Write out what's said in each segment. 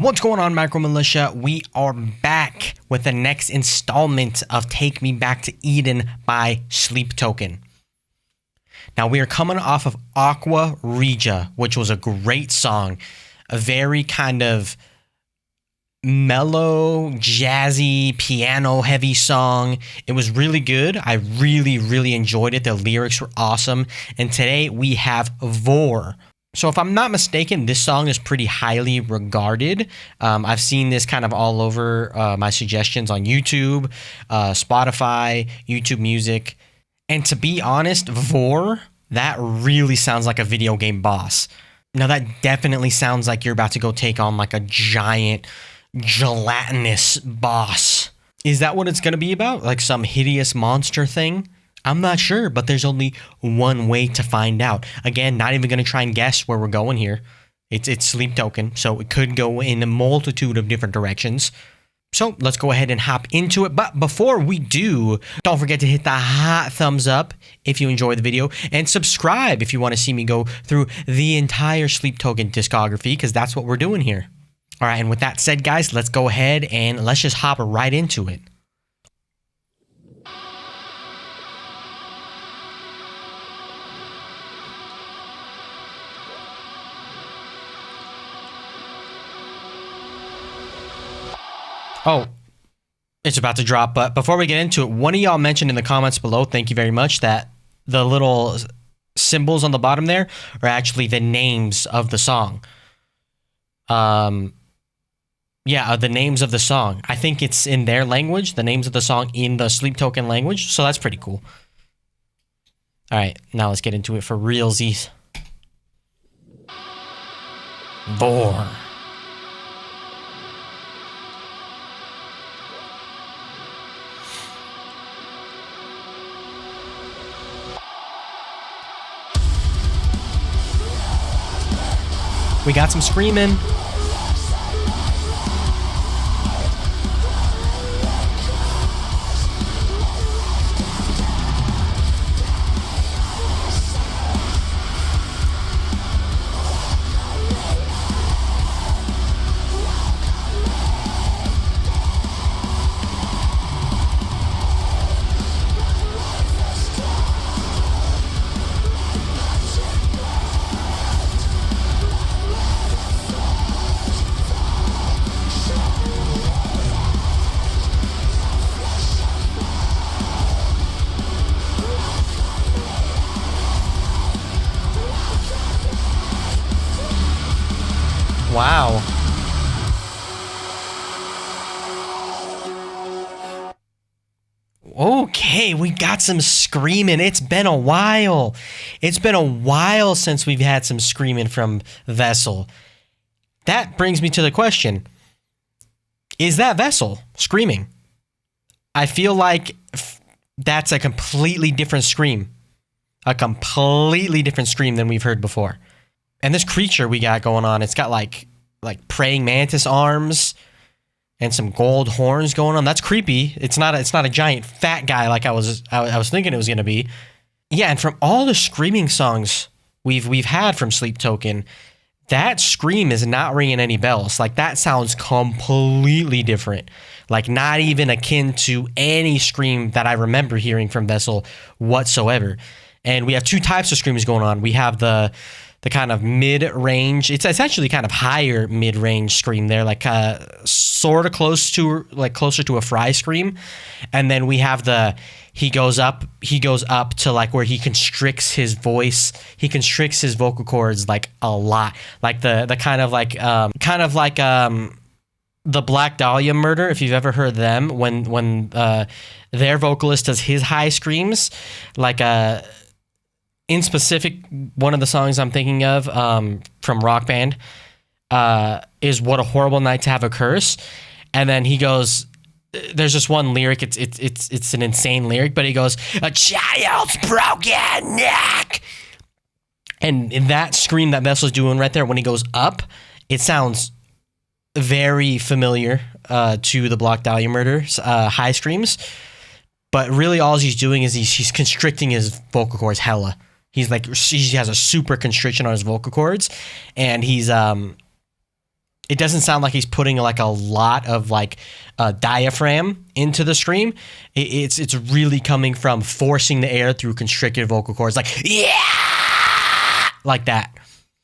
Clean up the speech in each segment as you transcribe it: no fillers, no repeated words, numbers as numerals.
What's going on, Micro Militia? We are back with the next installment of Take Me Back to Eden by Sleep Token. Now, we are coming off of Aqua Regia, which was a great song. A very kind of mellow, jazzy, piano-heavy song. It was really good. I really enjoyed it. The lyrics were awesome. And today we have Vore. So if I'm not mistaken, this song is pretty highly regarded. I've seen this kind of all over my suggestions on YouTube, Spotify, YouTube Music. And to be honest, Vore, that really sounds like a video game boss. Now that definitely sounds like you're about to go take on like a giant, gelatinous boss. Is that what it's going to be about? Like some hideous monster thing? I'm not sure, but there's only one way to find out. Again, not even going to try and guess where we're going here. It's Sleep Token, so it could go in a multitude of different directions. So let's go ahead and hop into it. But before we do, don't forget to hit the hot thumbs up if you enjoy the video, and subscribe if you want to see me go through the entire Sleep Token discography, because that's what we're doing here. All right, and with that said, guys, let's go ahead and let's just hop right into it. Oh, it's about to drop, but before we get into it, one of y'all mentioned in the comments below, thank you very much, that the little symbols on the bottom there are actually the names of the song. The names of the song. I think it's in their language, the names of the song in the Sleep Token language, so that's pretty cool. All right, now let's get into it for realsies. Vore. We got some screaming. Wow. Okay, we got some screaming. It's been a while. It's been a while since we've had some screaming from Vessel. That brings me to the question. Is that Vessel screaming? I feel like that's a completely different scream. A completely different scream than we've heard before. And this creature we got going on, it's got like praying mantis arms and some gold horns going on. That's creepy. It's not a giant fat guy like I was thinking it was gonna be. Yeah, and from all the screaming songs we've had from Sleep Token, that scream is not ringing any bells. Like that sounds completely different. Like not even akin to any scream that I remember hearing from Vessel whatsoever. And we have two types of screams going on. We have the kind of mid-range, it's actually kind of higher mid-range scream there, like sort of closer to a Fry scream. And then we have he goes up to like where he constricts his voice, he constricts his vocal cords like a lot. Like the kind of like the Black Dahlia Murder, if you've ever heard them, when their vocalist does his high screams, like in specific, one of the songs I'm thinking of from Rock Band is "What a Horrible Night to Have a Curse," and then he goes. There's just one lyric. It's an insane lyric, but he goes, "A child's broken neck," and in that scream that Vessel's doing right there when he goes up, it sounds very familiar to the Black Dahlia Murder's high screams, but really all he's doing is he's constricting his vocal cords hella. He has a super constriction on his vocal cords, and It doesn't sound like he's putting like a lot of like diaphragm into the scream. It's really coming from forcing the air through constricted vocal cords, like yeah, like that.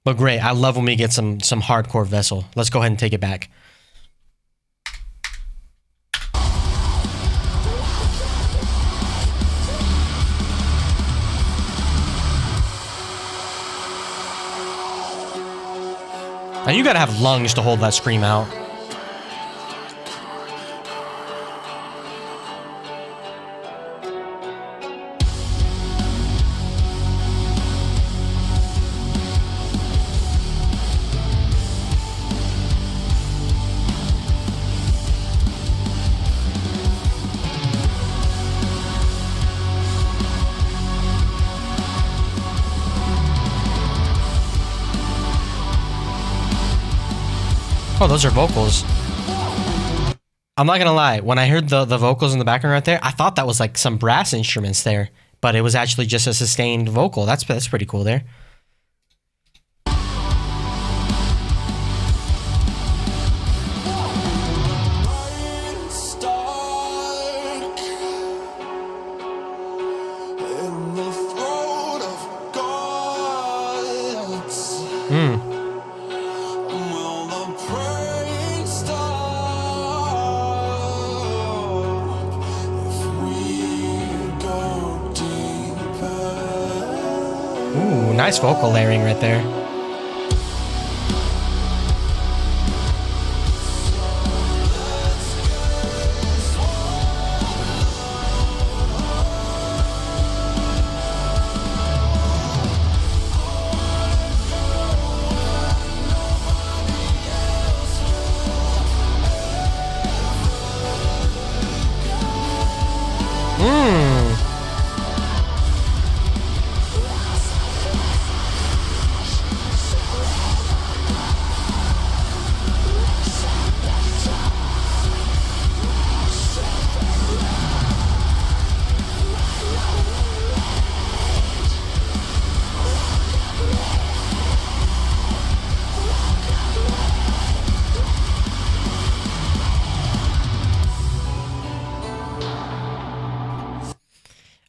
But great, I love when we get some hardcore Vessel. Let's go ahead and take it back. Now you gotta have lungs to hold that scream out. Oh, those are vocals. I'm not gonna lie, when I heard the vocals in the background right there, I thought that was like some brass instruments there, but it was actually just a sustained vocal. That's pretty cool there. Ooh, nice vocal layering right there.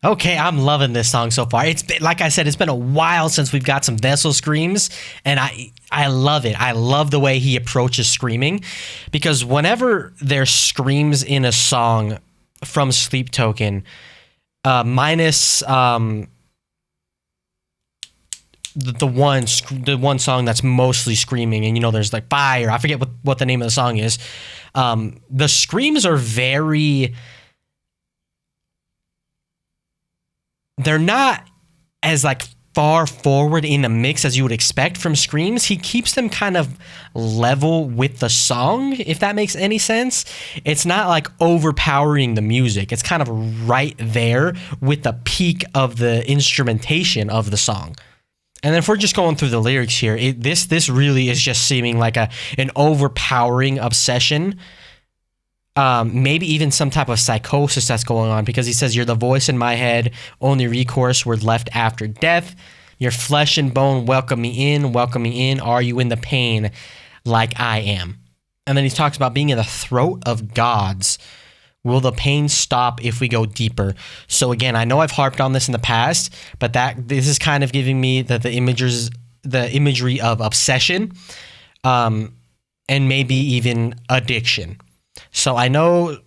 Okay, I'm loving this song so far. It's been, like I said, it's been a while since we've got some Vessel screams, and I love it. I love the way he approaches screaming, because whenever there's screams in a song from Sleep Token, minus the one song that's mostly screaming, and you know there's like Fire. I forget what the name of the song is. The screams are very... They're not as like far forward in the mix as you would expect from screams. He keeps them kind of level with the song, if that makes any sense. It's not like overpowering the music. It's kind of right there with the peak of the instrumentation of the song. And then if we're just going through the lyrics here, this really is just seeming like an overpowering obsession. Maybe even some type of psychosis that's going on, because he says, you're the voice in my head, only recourse, we're left after death. Your flesh and bone, welcome me in. Are you in the pain like I am? And then he talks about being in the throat of gods. Will the pain stop if we go deeper? So again, I know I've harped on this in the past, but this is kind of giving me the imagery of obsession, and maybe even addiction. So I know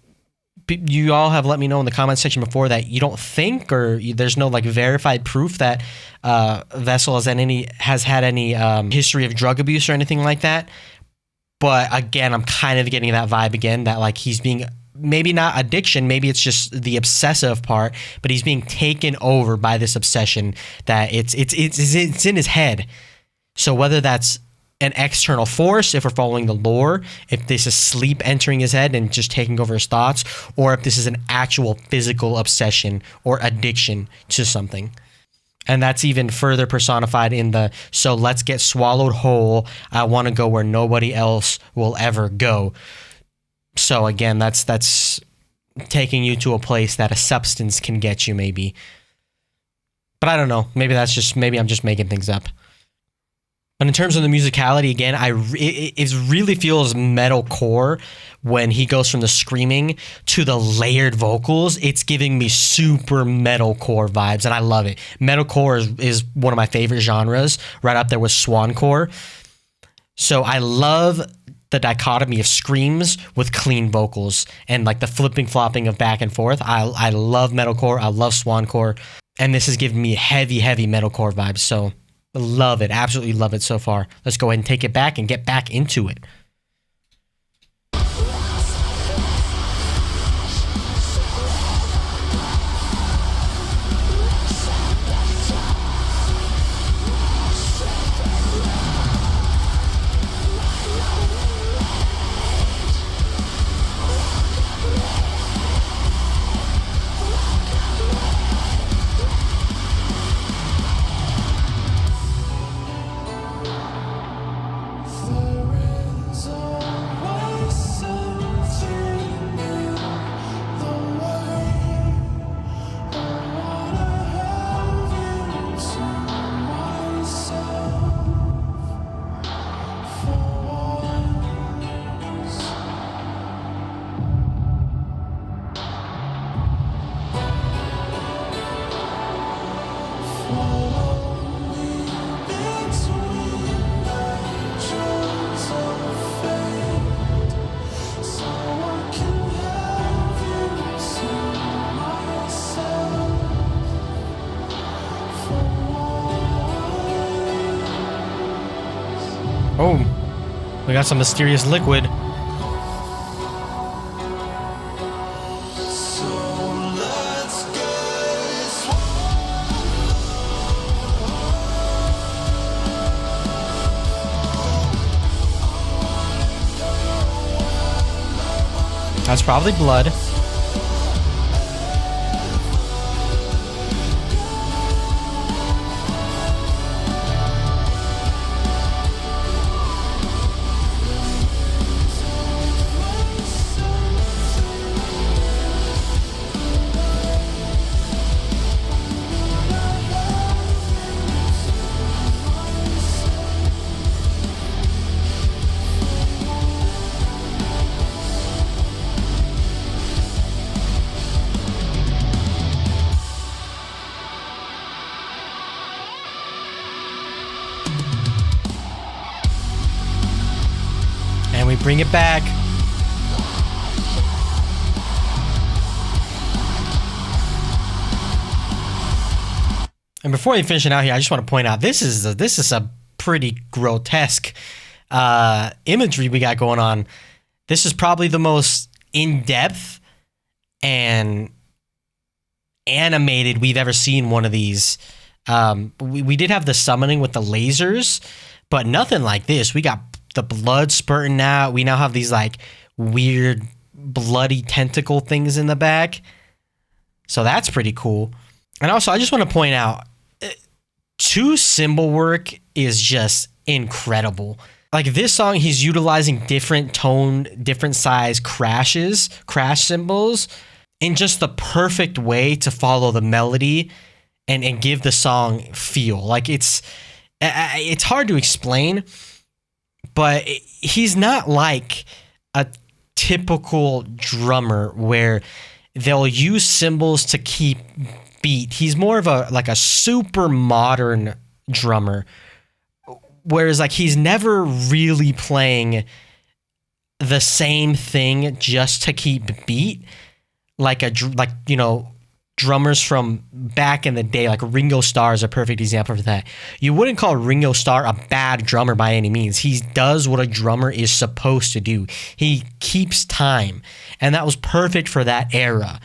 you all have let me know in the comment section before that you don't think, or there's no like verified proof that Vessel has had any history of drug abuse or anything like that. But again, I'm kind of getting that vibe again, that like he's being, maybe not addiction, maybe it's just the obsessive part, but he's being taken over by this obsession that it's in his head. So whether that's an external force, if we're following the lore, if this is sleep entering his head and just taking over his thoughts, or if this is an actual physical obsession or addiction to something. And that's even further personified in the, so let's get swallowed whole, I want to go where nobody else will ever go. So again, that's taking you to a place that a substance can get you, maybe. But I don't know, maybe I'm just making things up. But in terms of the musicality, again, it really feels metalcore when he goes from the screaming to the layered vocals. It's giving me super metalcore vibes, and I love it. Metalcore is one of my favorite genres, right up there with swancore. So I love the dichotomy of screams with clean vocals and like the flipping flopping of back and forth. I love metalcore. I love swancore, and this is giving me heavy metalcore vibes. So love it, absolutely love it so far. Let's go ahead and take it back and get back into it. Oh, we got some mysterious liquid. That's probably blood. And we bring it back. And before we finish it out here, I just want to point out this is a pretty grotesque imagery we got going on. This is probably the most in-depth and animated we've ever seen one of these. We did have the summoning with the lasers, but nothing like this. We got the blood spurting out. We now have these like weird bloody tentacle things in the back. So that's pretty cool. And also, I just want to point out, 2 cymbal work is just incredible. Like this song, he's utilizing different tone, different size crash cymbals in just the perfect way to follow the melody and give the song feel. Like it's hard to explain, but he's not like a typical drummer where they'll use cymbals to keep beat. He's more of a super modern drummer, whereas like he's never really playing the same thing just to keep beat, like drummers from back in the day, like Ringo Starr is a perfect example for that. You wouldn't call Ringo Starr a bad drummer by any means. He does what a drummer is supposed to do. He keeps time, and that was perfect for that era.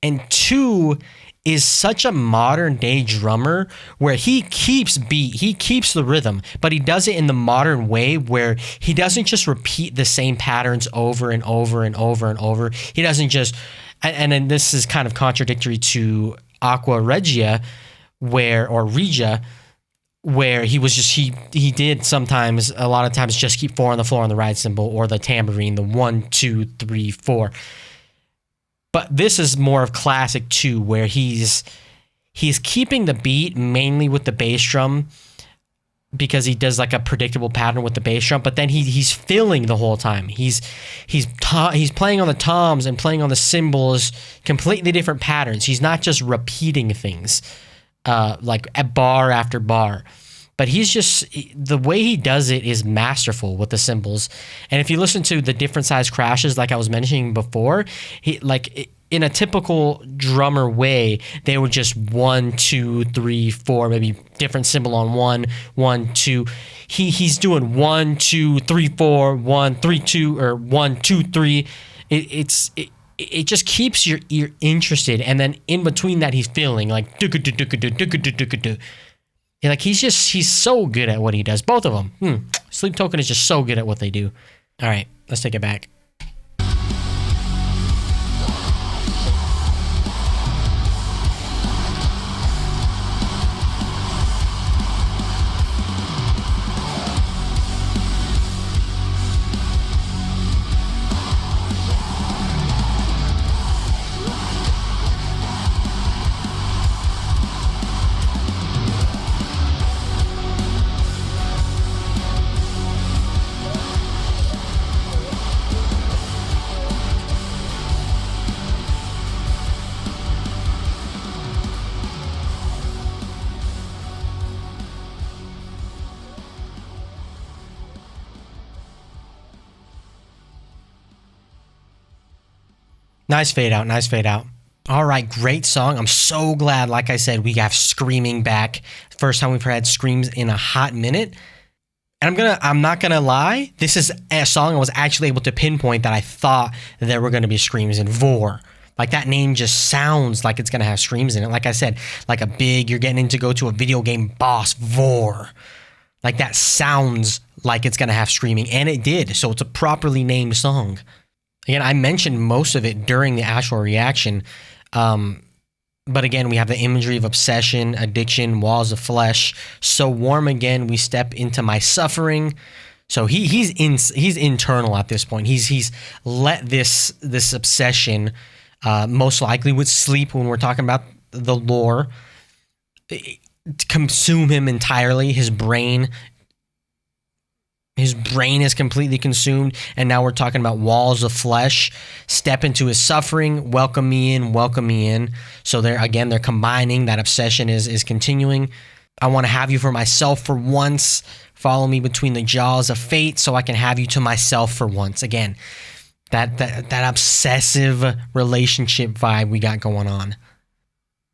And 2 is such a modern day drummer where he keeps beat, he keeps the rhythm, but he does it in the modern way where he doesn't just repeat the same patterns over and over and over and over. He doesn't just, and then this is kind of contradictory to Aqua Regia, Regia, where he did sometimes, a lot of times, just keep 4 on the floor on the ride cymbal or the tambourine, the 1, 2, 3, 4. But this is more of classic 2, where he's keeping the beat mainly with the bass drum, because he does like a predictable pattern with the bass drum, but then he's filling the whole time. He's playing on the toms and playing on the cymbals, completely different patterns. He's not just repeating things like at bar after bar, but the way he does it is masterful with the cymbals. And if you listen to the different size crashes, like I was mentioning before, in a typical drummer way, they would just 1, 2, 3, 4, maybe different cymbal on 1, 1, 2. He's doing 1, 2, 3, 4, 1, 3, 2, or 1, 2, 3. It just keeps your ear interested, and then in between that, he's feeling like like he's so good at what he does. Both of them. Sleep Token is just so good at what they do. All right, let's take it back. Nice fade out, nice fade out. All right, great song. I'm so glad, like I said, we have screaming back. First time we've had screams in a hot minute. And I'm not gonna lie, this is a song I was actually able to pinpoint that I thought there were gonna be screams in. Vore. Like, that name just sounds like it's gonna have screams in it. Like I said, like you're getting to go to a video game boss, Vore. Like, that sounds like it's gonna have screaming, and it did. So it's a properly named song. Again, I mentioned most of it during the actual reaction, but again, we have the imagery of obsession, addiction, walls of flesh. So warm again, we step into my suffering. So he's internal at this point. He's let this obsession, most likely with sleep, when we're talking about the lore, consume him entirely. His brain is completely consumed, and now we're talking about walls of flesh. Step into his suffering, welcome me in. So they're combining. That obsession is continuing. I want to have you for myself for once. Follow me between the jaws of fate so I can have you to myself for once. Again, that obsessive relationship vibe we got going on.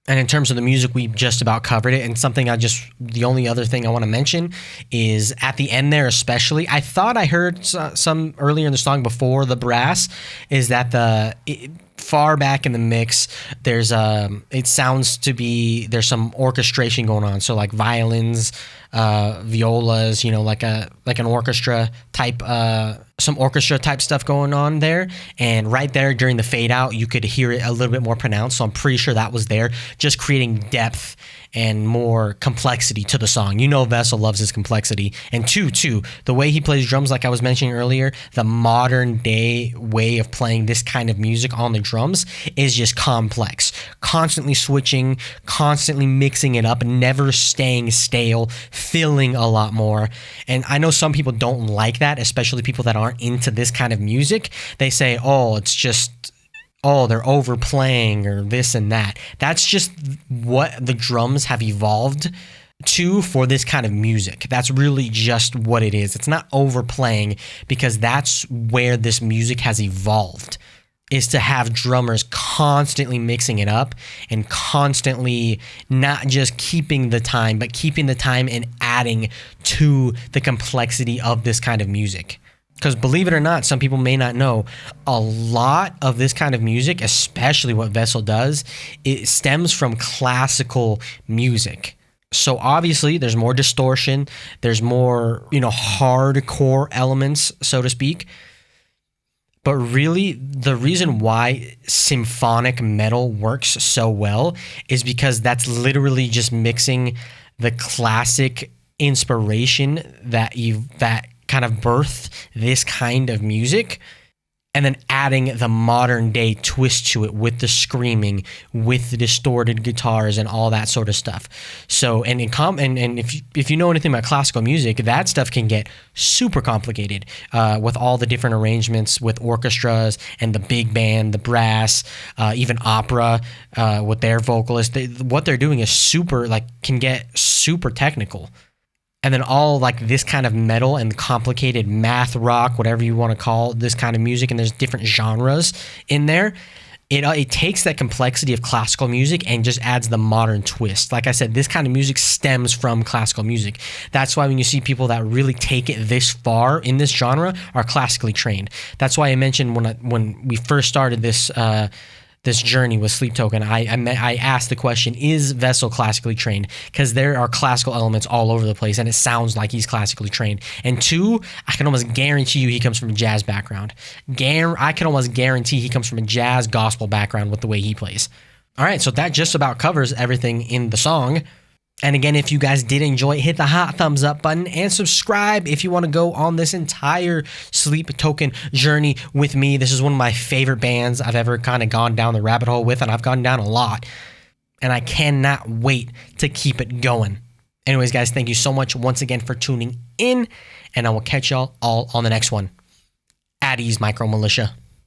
And in terms of the music, we just about covered it. And the only other thing I want to mention is at the end there, especially, I thought I heard some earlier in the song before the brass, is that far back in the mix, it sounds to be, there's some orchestration going on. So like violins, violas, like an orchestra type, some orchestra type stuff going on there. And right there during the fade out, you could hear it a little bit more pronounced. So I'm pretty sure that was there, just creating depth and more complexity to the song. Vessel loves his complexity. And too, the way he plays drums, like I was mentioning earlier, the modern day way of playing this kind of music on the drums is just complex. Constantly switching, constantly mixing it up, never staying stale, filling a lot more. And I know some people don't like that, especially people that aren't into this kind of music. They say, they're overplaying or this and that. That's just what the drums have evolved to for this kind of music. That's really just what it is. It's not overplaying, because that's where this music has evolved, is to have drummers constantly mixing it up and constantly not just keeping the time, but keeping the time and adding to the complexity of this kind of music. Because believe it or not, some people may not know, a lot of this kind of music, especially what Vessel does, it stems from classical music. So obviously there's more distortion, there's more, hardcore elements, so to speak. But really, the reason why symphonic metal works so well is because that's literally just mixing the classic inspiration that kind of birthed this kind of music, and then adding the modern day twist to it with the screaming, with the distorted guitars and all that sort of stuff. So, and if you know anything about classical music, that stuff can get super complicated with all the different arrangements with orchestras and the big band, the brass, even opera with their vocalists. What they're doing is can get super technical. And then all like this kind of metal and complicated math rock, whatever you want to call this kind of music, and there's different genres in there. It takes that complexity of classical music and just adds the modern twist. Like I said, this kind of music stems from classical music. That's why when you see people that really take it this far in this genre are classically trained. That's why I mentioned when we first started this journey with Sleep Token, I asked the question, is Vessel classically trained? Because there are classical elements all over the place, and it sounds like he's classically trained. And two, I can almost guarantee you he comes from a jazz background. I can almost guarantee he comes from a jazz gospel background with the way he plays. All right, so that just about covers everything in the song. And again, if you guys did enjoy it, hit the hot thumbs up button and subscribe if you want to go on this entire Sleep Token journey with me. This is one of my favorite bands I've ever kind of gone down the rabbit hole with, and I've gone down a lot. And I cannot wait to keep it going. Anyways, guys, thank you so much once again for tuning in, and I will catch y'all all on the next one. At ease, Micro Militia.